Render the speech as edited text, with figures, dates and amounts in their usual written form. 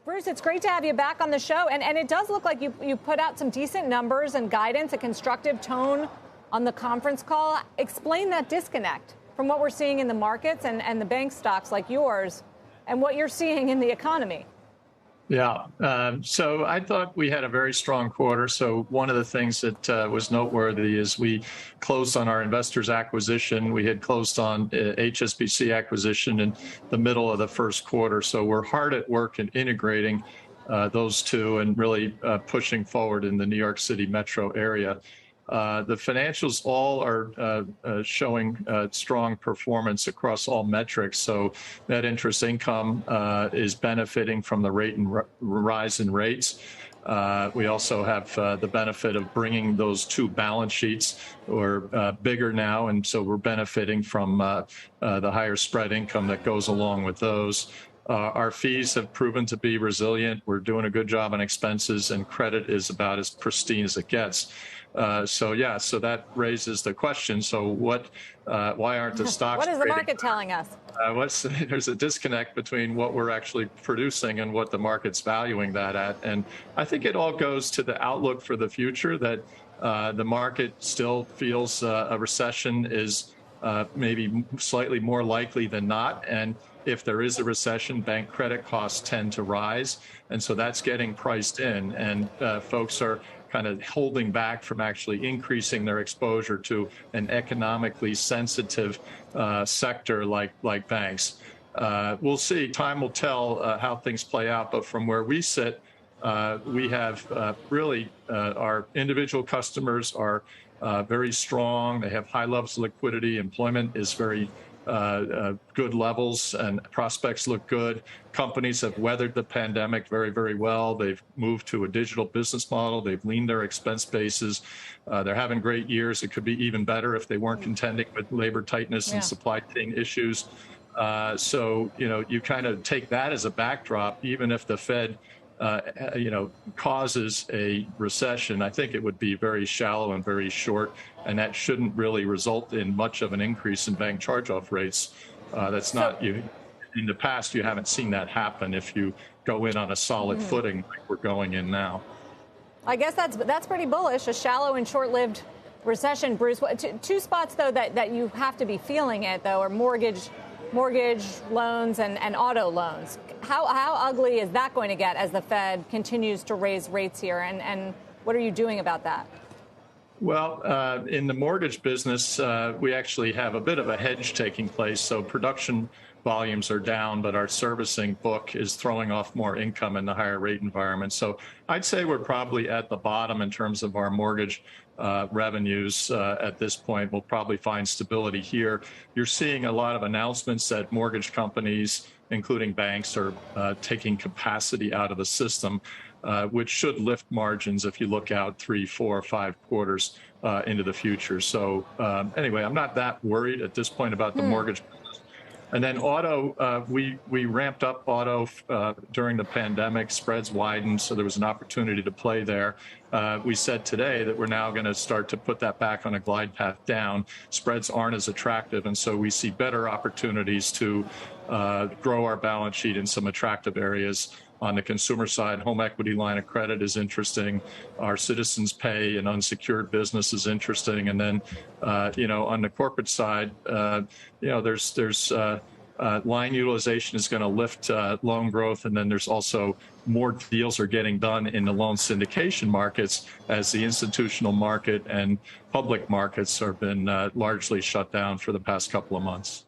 Bruce, it's great to have you back on the show. And it does look like you put out some decent numbers and guidance, a constructive tone on the conference call. Explain that disconnect from what we're seeing in the markets and the bank stocks like yours and what you're seeing in the economy. Yeah. So I thought we had a very strong quarter. So one of the things that was noteworthy is we closed on our investors acquisition. We had closed on HSBC acquisition in the middle of the first quarter. So we're hard at work in integrating those two and really pushing forward in the New York City metro area. The financials all are showing strong performance across all metrics. So net interest income is benefiting from the rise in rates. We also have the benefit of bringing those two balance sheets, or bigger now, and so we're benefiting from the higher spread income that goes along with those. Our fees have proven to be resilient. We're doing a good job on expenses, and credit is about as pristine as it gets. So that raises the question. So why aren't the stocks? What is the market telling us? There's a disconnect between what we're actually producing and what the market's valuing that at. And I think it all goes to the outlook for the future, that the market still feels a recession is maybe slightly more likely than not. And if there is a recession, bank credit costs tend to rise. And so that's getting priced in. And folks are kind of holding back from actually increasing their exposure to an economically sensitive sector like banks. We'll see. Time will tell how things play out. But from where we sit, we have really our individual customers are very strong. They have high levels of liquidity. Employment is very good levels, and prospects look good. Companies have weathered the pandemic very, very well. They've moved to a digital business model. They've leaned their expense bases. They're having great years. It could be even better if they weren't contending with labor tightness and supply chain issues. So, you kind of take that as a backdrop. Even if the Fed causes a recession, I think it would be very shallow and very short, and that shouldn't really result in much of an increase in bank charge-off rates. That's not you. In the past, you haven't seen that happen if you go in on a solid footing like we're going in now. I guess that's pretty bullish, a shallow and short-lived recession, Bruce. Two spots, though, that you have to be feeling it, though, are mortgage loans and auto loans. How ugly is that going to get as the Fed continues to raise rates here? And what are you doing about that? Well, in the mortgage business, we actually have a bit of a hedge taking place. So production volumes are down, but our servicing book is throwing off more income in the higher rate environment. So I'd say we're probably at the bottom in terms of our mortgage revenues at this point. We'll probably find stability here. You're seeing a lot of announcements that mortgage companies, including banks, are taking capacity out of the system, which should lift margins if you look out 3, 4, 5 quarters into the future. So anyway, I'm not that worried at this point about the mortgage. And then auto, we ramped up auto during the pandemic. Spreads widened, so there was an opportunity to play there. We said today that we're now going to start to put that back on a glide path down. Spreads aren't as attractive, and so we see better opportunities to grow our balance sheet in some attractive areas. On the consumer side, home equity line of credit is interesting. Our Citizens Pay and unsecured business is interesting. And then, on the corporate side, there's line utilization is going to lift loan growth. And then there's also more deals are getting done in the loan syndication markets as the institutional market and public markets have been largely shut down for the past couple of months.